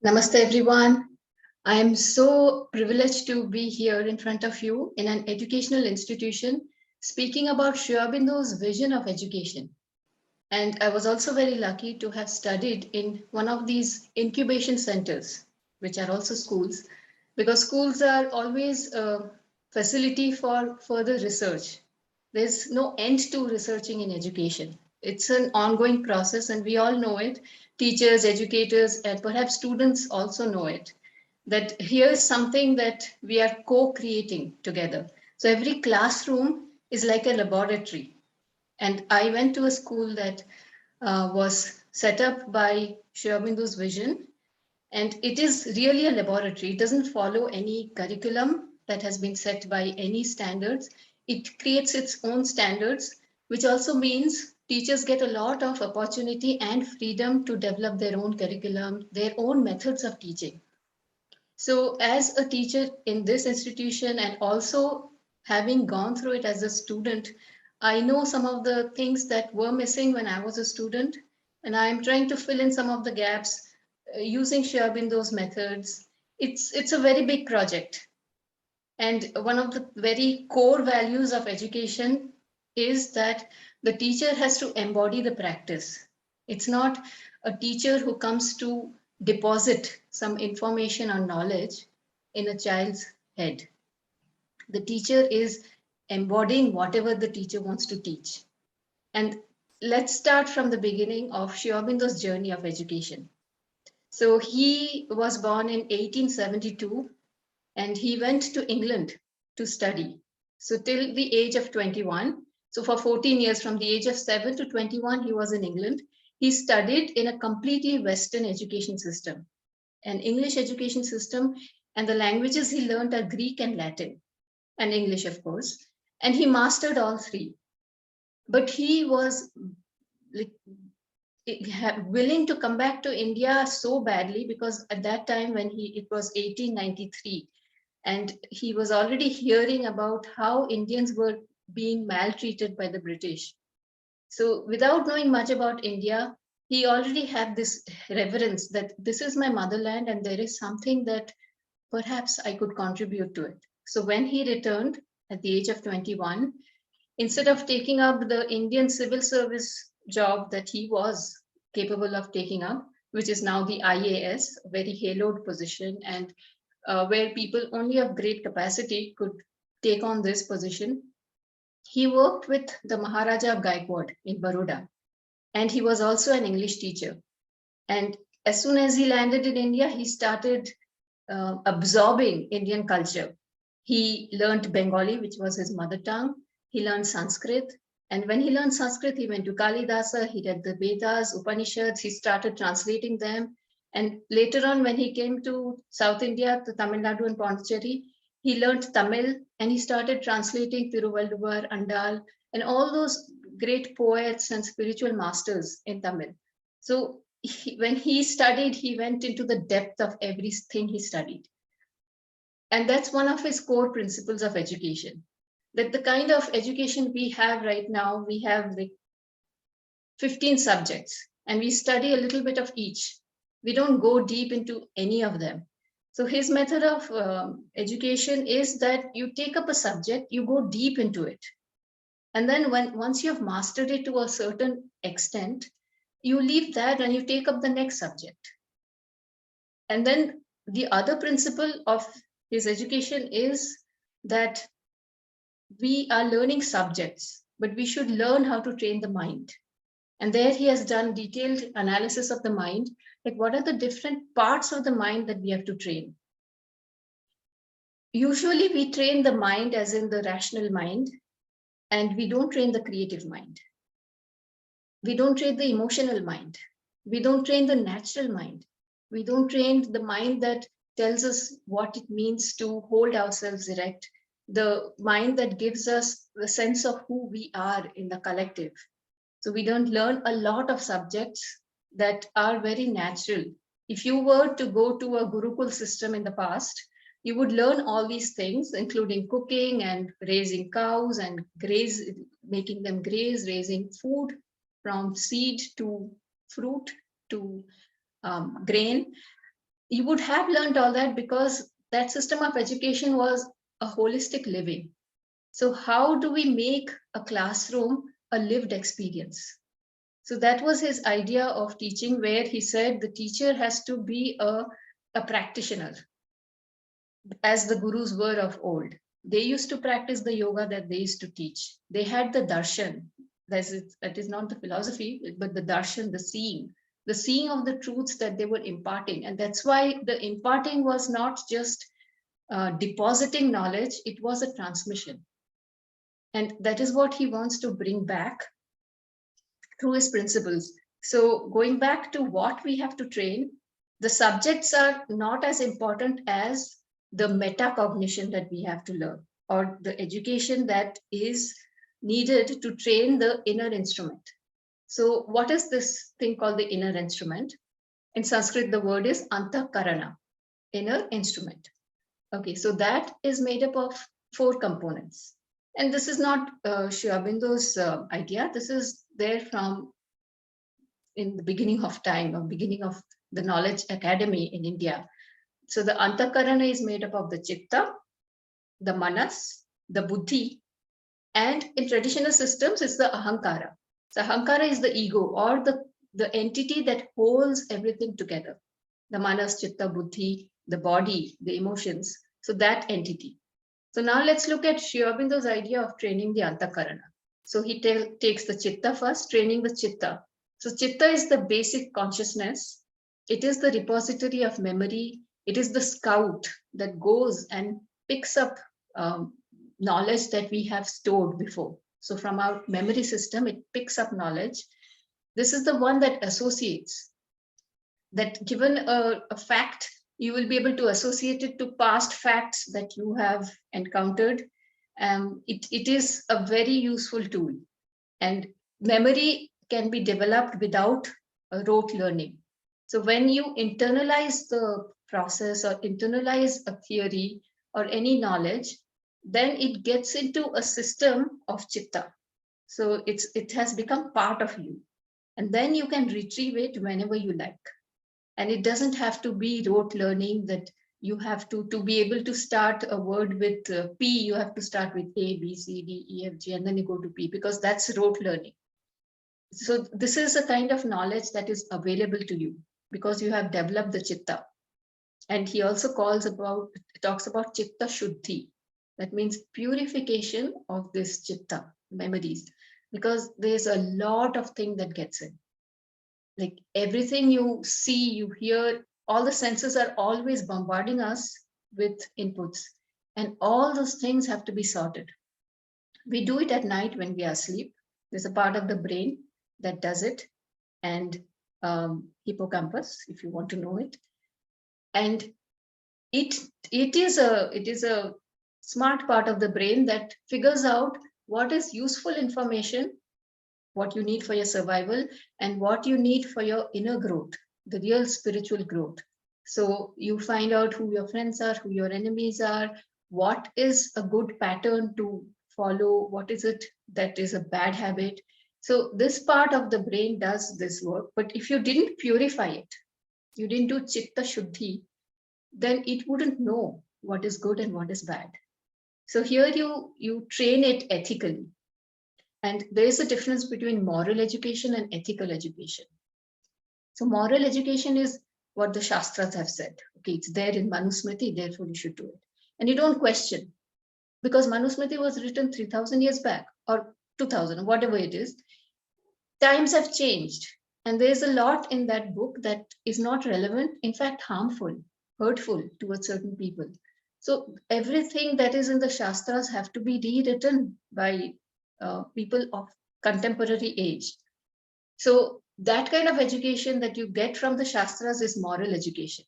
Namaste, everyone. I am so privileged to be here in front of you in an educational institution speaking about Sri Aurobindo's vision of education. And I was also very lucky to have studied in one of these incubation centers, which are also schools, because schools are always a facility for further research. There's no end to researching in education. It's an ongoing process, and we all know it. Teachers, educators, and perhaps students also know it. That here's something that we are co-creating together. So every classroom is like a laboratory. And I went to a school that was set up by Sri Aurobindo's vision, and it is really a laboratory. It doesn't follow any curriculum that has been set by any standards. It creates its own standards, which also means teachers get a lot of opportunity and freedom to develop their own curriculum, their own methods of teaching. So as a teacher in this institution and also having gone through it as a student, I know some of the things that were missing when I was a student, and I'm trying to fill in some of the gaps using Sri Aurobindo's methods. It's a very big project. And one of the very core values of education is that the teacher has to embody the practice. It's not a teacher who comes to deposit some information or knowledge in a child's head. The teacher is embodying whatever the teacher wants to teach. And let's start from the beginning of Sri Aurobindo's journey of education. So he was born in 1872 and he went to England to study. So till the age of 21, so for 14 years, from the age of 7 to 21, he was in England. He studied in a completely Western education system, an English education system, and the languages he learned are Greek and Latin, and English, of course. And he mastered all three. But he was like, willing to come back to India so badly because at that time when it was 1893, and he was already hearing about how Indians were being maltreated by the British. So without knowing much about India, he already had this reverence that this is my motherland and there is something that perhaps I could contribute to it. So when he returned at the age of 21, instead of taking up the Indian civil service job that he was capable of taking up, which is now the IAS, a very haloed position, and where people only of great capacity could take on this position. He worked with the Maharaja of Gaikwad in Baroda, and he was also an English teacher. And as soon as he landed in India, he started absorbing Indian culture. He learned Bengali, which was his mother tongue. He learned Sanskrit. And when he learned Sanskrit, he went to Kalidasa, he read the Vedas, Upanishads, he started translating them. And later on, when he came to South India, to Tamil Nadu and Pondicherry, he learned Tamil and he started translating Thiruvalluvar, Andal, and all those great poets and spiritual masters in Tamil. So when he studied, he went into the depth of everything he studied. And that's one of his core principles of education. That the kind of education we have right now, we have like 15 subjects and we study a little bit of each. We don't go deep into any of them. So his method of education is that you take up a subject, you go deep into it. And then once you have mastered it to a certain extent, you leave that and you take up the next subject. And then the other principle of his education is that we are learning subjects, but we should learn how to train the mind. And there he has done detailed analysis of the mind, like what are the different parts of the mind that we have to train. Usually we train the mind as in the rational mind, and we don't train the creative mind. We don't train the emotional mind. We don't train the natural mind. We don't train the mind that tells us what it means to hold ourselves erect, the mind that gives us the sense of who we are in the collective. So we don't learn a lot of subjects that are very natural. If you were to go to a Gurukul system in the past, you would learn all these things, including cooking and raising cows and making them graze, raising food from seed to fruit to grain. you would have learned all that because that system of education was a holistic living. So how do we make a classroom a lived experience? So that was his idea of teaching, where he said the teacher has to be a practitioner, as the gurus were of old. They used to practice the yoga that they used to teach. They had the darshan, that is not the philosophy, but the darshan, the seeing of the truths that they were imparting. And that's why the imparting was not just depositing knowledge, it was a transmission. And that is what he wants to bring back through his principles. So going back to what we have to train, the subjects are not as important as the metacognition that we have to learn, or the education that is needed to train the inner instrument. So what is this thing called the inner instrument? In Sanskrit, the word is antakarana, inner instrument. Okay, so that is made up of 4 components. And this is not Sri Aurobindo's idea. This is there from in the beginning of time, or beginning of the knowledge academy in India. So the antakarana is made up of the chitta, the manas, the buddhi, and in traditional systems, it's the ahankara. So ahankara is the ego, or the entity that holds everything together. The manas, chitta, buddhi, the body, the emotions. So that entity. So now let's look at Sri Aurobindo's idea of training the antakarana. So he takes the chitta first, training the chitta. So chitta is the basic consciousness. It is the repository of memory. It is the scout that goes and picks up knowledge that we have stored before. So from our memory system, it picks up knowledge. This is the one that associates, that given a fact, you will be able to associate it to past facts that you have encountered. It is a very useful tool. And memory can be developed without rote learning. So when you internalize the process or internalize a theory or any knowledge, then it gets into a system of chitta. So it has become part of you. And then you can retrieve it whenever you like. And it doesn't have to be rote learning, that you have to be able to start a word with P, you have to start with A, B, C, D, E, F, G, and then you go to P, because that's rote learning. So this is a kind of knowledge that is available to you because you have developed the chitta. And he also talks about chitta shuddhi. That means purification of this chitta, memories, because there's a lot of thing that gets in. Like everything you see, you hear, all the senses are always bombarding us with inputs, and all those things have to be sorted. We do it at night when we are asleep. There's a part of the brain that does it, and hippocampus, if you want to know it. And it is a smart part of the brain that figures out what is useful information, what you need for your survival, and what you need for your inner growth, the real spiritual growth. So you find out who your friends are, who your enemies are, what is a good pattern to follow, what is it that is a bad habit. So this part of the brain does this work. But if you didn't purify it, you didn't do chitta shuddhi, then it wouldn't know what is good and what is bad. So here you train it ethically. And there is a difference between moral education and ethical education. So moral education is what the Shastras have said. Okay, it's there in Manusmriti, therefore you should do it. And you don't question, because Manusmriti was written 3,000 years back, or 2,000, or whatever it is. Times have changed. And there's a lot in that book that is not relevant, in fact, harmful, hurtful towards certain people. So everything that is in the Shastras have to be rewritten by people of contemporary age. So that kind of education that you get from the Shastras is moral education.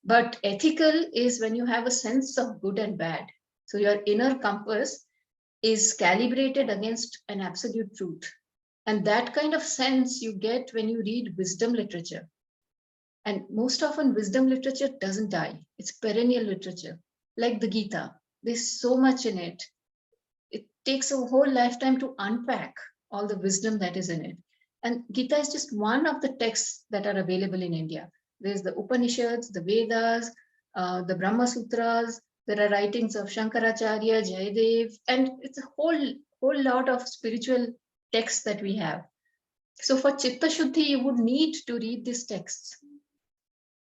But ethical is when you have a sense of good and bad. So your inner compass is calibrated against an absolute truth. And that kind of sense you get when you read wisdom literature. And most often wisdom literature doesn't die. It's perennial literature, like the Gita. There's so much in it. It takes a whole lifetime to unpack all the wisdom that is in it. And Gita is just one of the texts that are available in India. There's the Upanishads, the Vedas, the Brahma Sutras. There are writings of Shankaracharya, Jayadev, and it's a whole lot of spiritual texts that we have. So for Chitta Shuddhi, you would need to read these texts.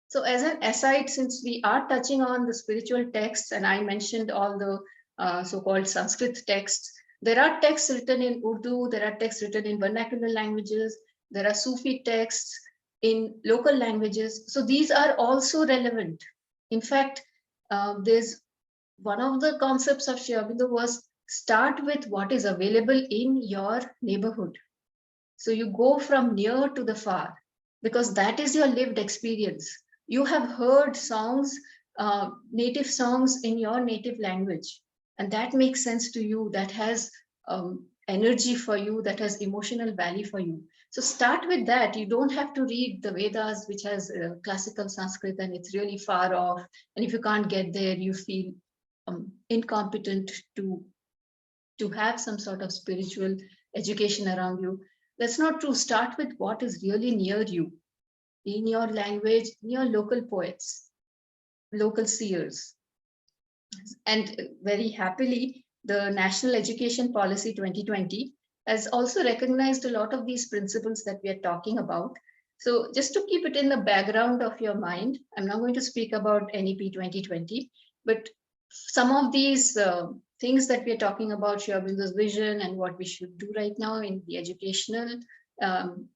So as an aside, since we are touching on the spiritual texts, and I mentioned all the so-called Sanskrit texts, there are texts written in Urdu, there are texts written in vernacular languages, there are Sufi texts in local languages. So these are also relevant. In fact, there's one of the concepts of Sri Aurobindo was start with what is available in your neighborhood. So you go from near to the far, because that is your lived experience. You have heard songs, native songs in your native language, and that makes sense to you, that has energy for you, that has emotional value for you. So start with that. You don't have to read the Vedas, which has classical Sanskrit and it's really far off. And if you can't get there, you feel incompetent to have some sort of spiritual education around you. That's not true. Start with what is really near you, in your language, in your local poets, local seers. And very happily, the National Education Policy 2020 has also recognized a lot of these principles that we are talking about. So just to keep it in the background of your mind, I'm not going to speak about NEP 2020, but some of these things that we're talking about, Sri Aurobindo's vision and what we should do right now in the educational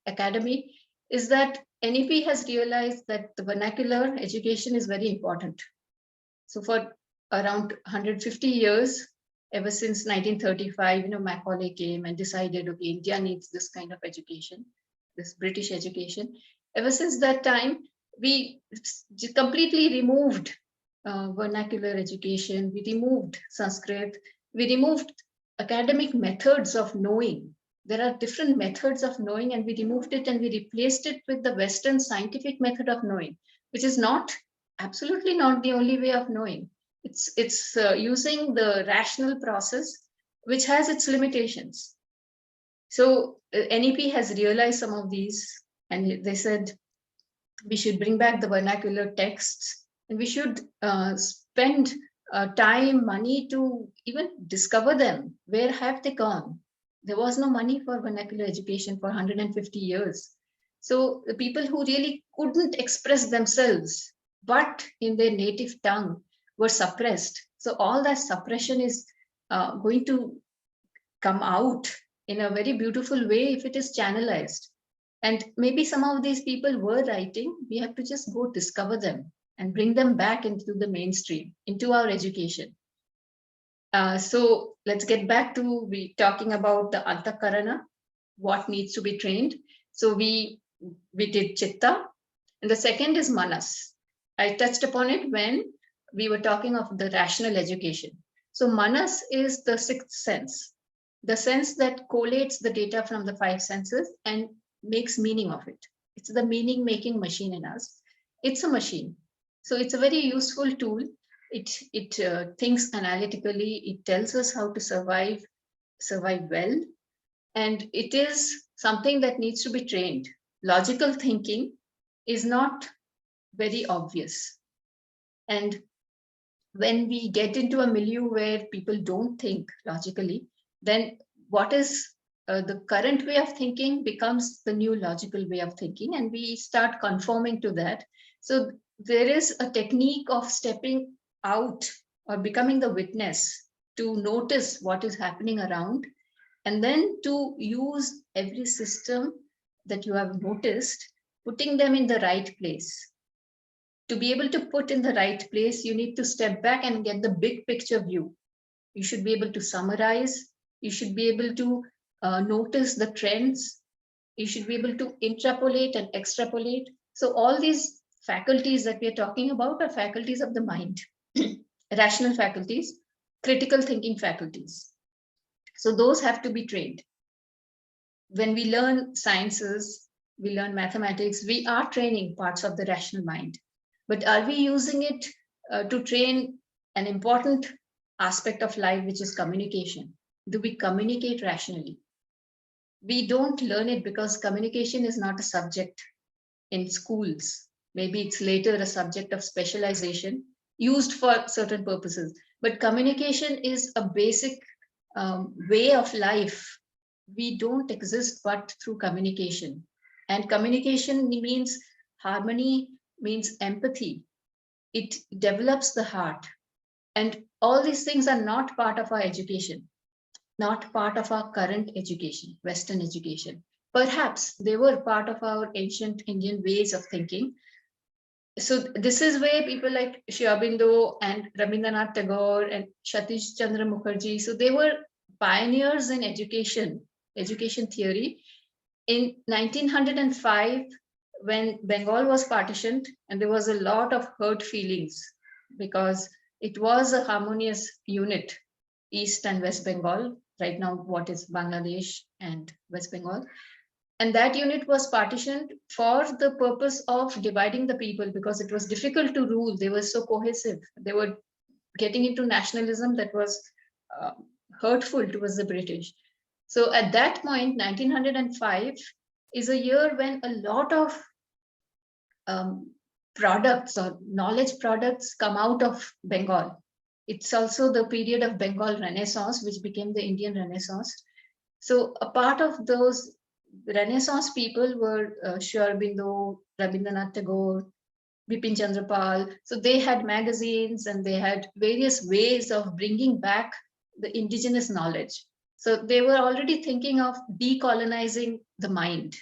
academy, is that NEP has realized that the vernacular education is very important. So for around 150 years, ever since 1935, Macaulay came and decided, okay, India needs this kind of education, this British education. Ever since that time, we completely removed vernacular education, we removed Sanskrit, we removed academic methods of knowing. There are different methods of knowing, and we removed it and we replaced it with the Western scientific method of knowing, which is absolutely not the only way of knowing. It's using the rational process, which has its limitations. So NEP has realized some of these, and they said we should bring back the vernacular texts, and we should spend time, money to even discover them. Where have they gone? There was no money for vernacular education for 150 years. So the people who really couldn't express themselves, but in their native tongue, were suppressed. So all that suppression is going to come out in a very beautiful way if it is channelized. And maybe some of these people were writing, we have to just go discover them and bring them back into the mainstream, into our education. So let's get back to talking about the Antakarana, what needs to be trained. So we did Chitta, and the second is Manas. I touched upon it when we were talking of the rational education. So Manas is the sixth sense, the sense that collates the data from the five senses and makes meaning of it. It's the meaning-making machine in us. It's a machine. So it's a very useful tool. It thinks analytically. It tells us how to survive well. And it is something that needs to be trained. Logical thinking is not very obvious. And when we get into a milieu where people don't think logically, then what is the current way of thinking becomes the new logical way of thinking, and we start conforming to that. So there is a technique of stepping out or becoming the witness to notice what is happening around, and then to use every system that you have noticed, putting them in the right place. To be able to put in the right place, you need to step back and get the big picture view. You should be able to summarize. You should be able to notice the trends. You should be able to interpolate and extrapolate. So all these faculties that we are talking about are faculties of the mind, rational faculties, critical thinking faculties. So those have to be trained. When we learn sciences, we learn mathematics, we are training parts of the rational mind. But are we using it to train an important aspect of life, which is communication? Do we communicate rationally? We don't learn it because communication is not a subject in schools. Maybe it's later a subject of specialization used for certain purposes. But communication is a basic way of life. We don't exist but through communication. And communication means harmony, means empathy. It develops the heart. And all these things are not part of our education, not part of our current education, Western education. Perhaps they were part of our ancient Indian ways of thinking. So this is where people like Sri Aurobindo and Rabindranath Tagore and Satish Chandra Mukherjee, so they were pioneers in education theory. In 1905, when Bengal was partitioned, and there was a lot of hurt feelings because it was a harmonious unit, East and West Bengal, right now what is Bangladesh and West Bengal. And that unit was partitioned for the purpose of dividing the people because it was difficult to rule. They were so cohesive. They were getting into nationalism that was hurtful towards the British. So at that point, 1905 is a year when a lot of products or knowledge products come out of Bengal. It's also the period of Bengal Renaissance, which became the Indian Renaissance. So a part of those Renaissance people were Sri Aurobindo, Rabindranath Tagore, Bipin Chandra Pal. So they had magazines and they had various ways of bringing back the indigenous knowledge. So they were already thinking of decolonizing the mind.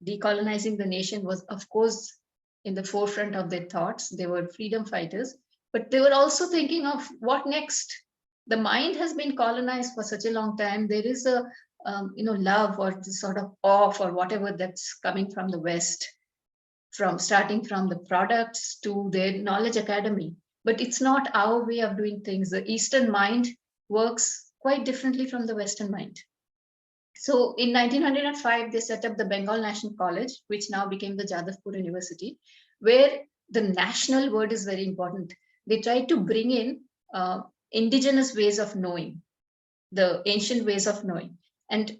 Decolonizing the nation was, of course, in the forefront of their thoughts. They were freedom fighters, but they were also thinking of what next. The mind has been colonized for such a long time. There is a love or this sort of awe or whatever that's coming from the West, from starting from the products to their knowledge academy. But it's not our way of doing things. The Eastern mind works quite differently from the Western mind. So in 1905, they set up the Bengal National College, which now became the Jadavpur University, where the national word is very important. They tried to bring in indigenous ways of knowing, the ancient ways of knowing. And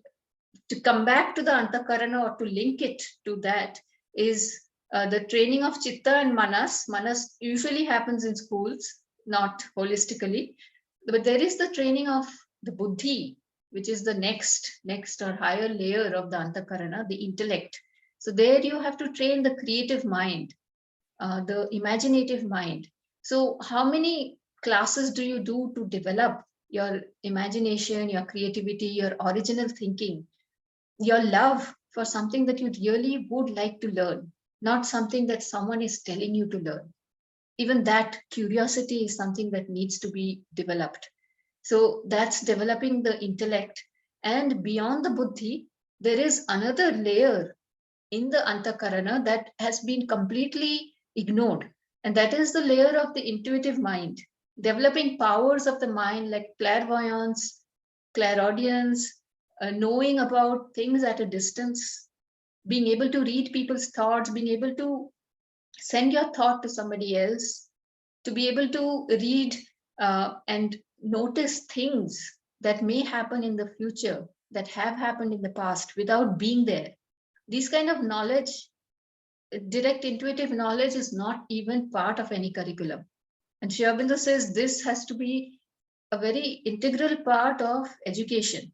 to come back to the Antakarana or to link it to that is the training of Chitta and Manas. Manas usually happens in schools, not holistically, but there is the training of the Buddhi, which is the next or higher layer of the Antakarana, the intellect. So there you have to train the creative mind, the imaginative mind. So how many classes do you do to develop your imagination, your creativity, your original thinking, your love for something that you really would like to learn, not something that someone is telling you to learn? Even that curiosity is something that needs to be developed. So that's developing the intellect. And beyond the buddhi, there is another layer in the antakarana that has been completely ignored. And that is the layer of the intuitive mind, developing powers of the mind like clairvoyance, clairaudience, knowing about things at a distance, being able to read people's thoughts, being able to send your thought to somebody else, to be able to read and notice things that may happen in the future, that have happened in the past without being there. This kind of knowledge, direct intuitive knowledge, is not even part of any curriculum. And Sri Aurobindo says this has to be a very integral part of education.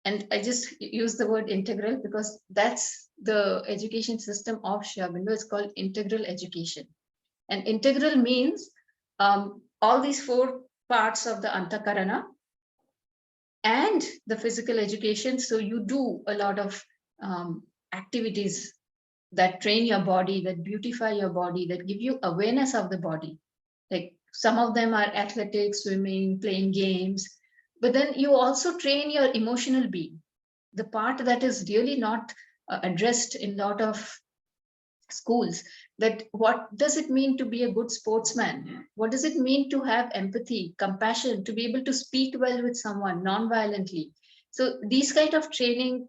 And I just use the word integral because that's the education system of Sri Aurobindo. It's called integral education. And integral means all these four parts of the antakarana and the physical education. So you do a lot of activities that train your body, that beautify your body, that give you awareness of the body. Like some of them are athletics, swimming, playing games, but then you also train your emotional being, the part that is really not addressed in a lot of schools. That what does it mean to be a good sportsman? What does it mean to have empathy, compassion, to be able to speak well with someone non-violently? So these kind of training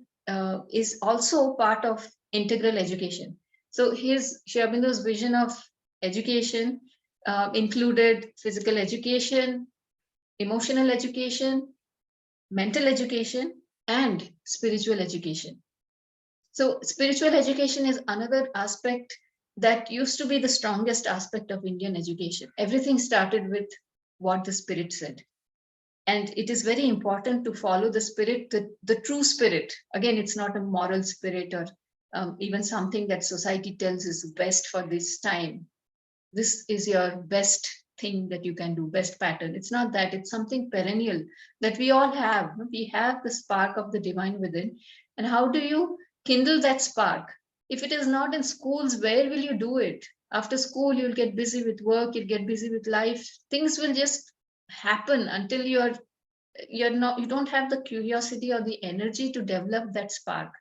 is also part of integral education. So here's Sri Aurobindo's vision of education included physical education, emotional education, mental education, and spiritual education. So spiritual education is another aspect that used to be the strongest aspect of Indian education. Everything started with what the spirit said. And it is very important to follow the spirit, the true spirit. Again, it's not a moral spirit or even something that society tells is best for this time. This is your best thing that you can do, best pattern. It's not that, it's something perennial that we all have. We have the spark of the divine within. And how do you kindle that spark? If it is not in schools, where will you do it? After school, you'll get busy with work, you'll get busy with life. Things will just happen until you don't have the curiosity or the energy to develop that spark.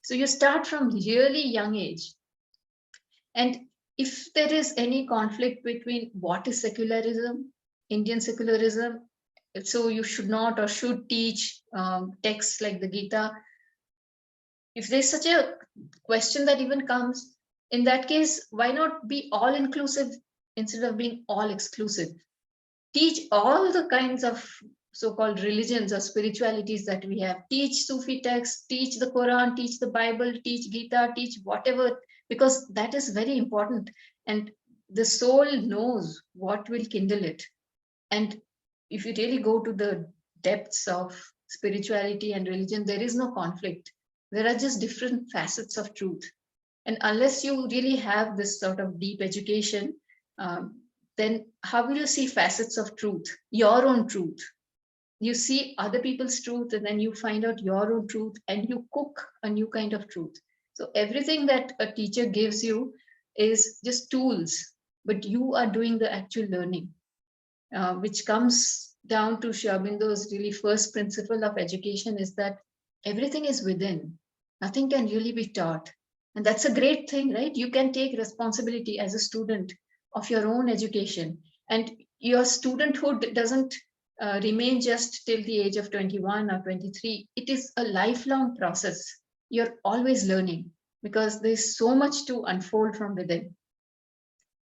So you start from really young age. And if there is any conflict between what is secularism, Indian secularism, so you should not or should teach texts like the Gita. If there's such a question that even comes, in that case, why not be all inclusive instead of being all exclusive? Teach all the kinds of so-called religions or spiritualities that we have. Teach Sufi texts, teach the Quran, teach the Bible, teach Gita, teach whatever, because that is very important. And the soul knows what will kindle it. And if you really go to the depths of spirituality and religion, there is no conflict. There are just different facets of truth. And unless you really have this sort of deep education, then how will you see facets of truth, your own truth? You see other people's truth, and then you find out your own truth, and you cook a new kind of truth. So everything that a teacher gives you is just tools, but you are doing the actual learning, which comes down to Sri Aurobindo's really first principle of education is that everything is within. Nothing can really be taught. And that's a great thing, right? You can take responsibility as a student of your own education. And your studenthood doesn't remain just till the age of 21 or 23. It is a lifelong process. You're always learning because there's so much to unfold from within.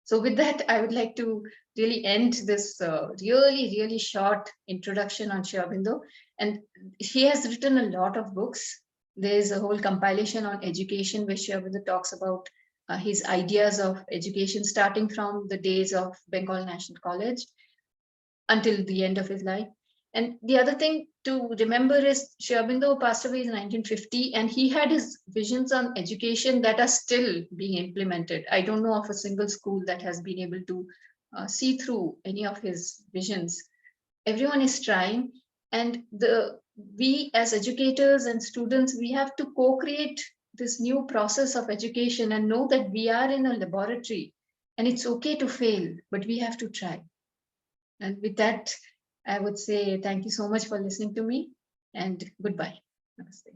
So with that, I would like to really end this really short introduction on Sri Aurobindo. And he has written a lot of books. There's a whole compilation on education where Sri Aurobindo talks about his ideas of education, starting from the days of Bengal National College until the end of his life. And the other thing to remember is Sri Aurobindo passed away in 1950, and he had his visions on education that are still being implemented. I don't know of a single school that has been able to see through any of his visions. Everyone is trying, and we as educators and students, we have to co-create this new process of education and know that we are in a laboratory, and it's okay to fail, but we have to try. And with that, I would say thank you so much for listening to me, and goodbye. Namaste.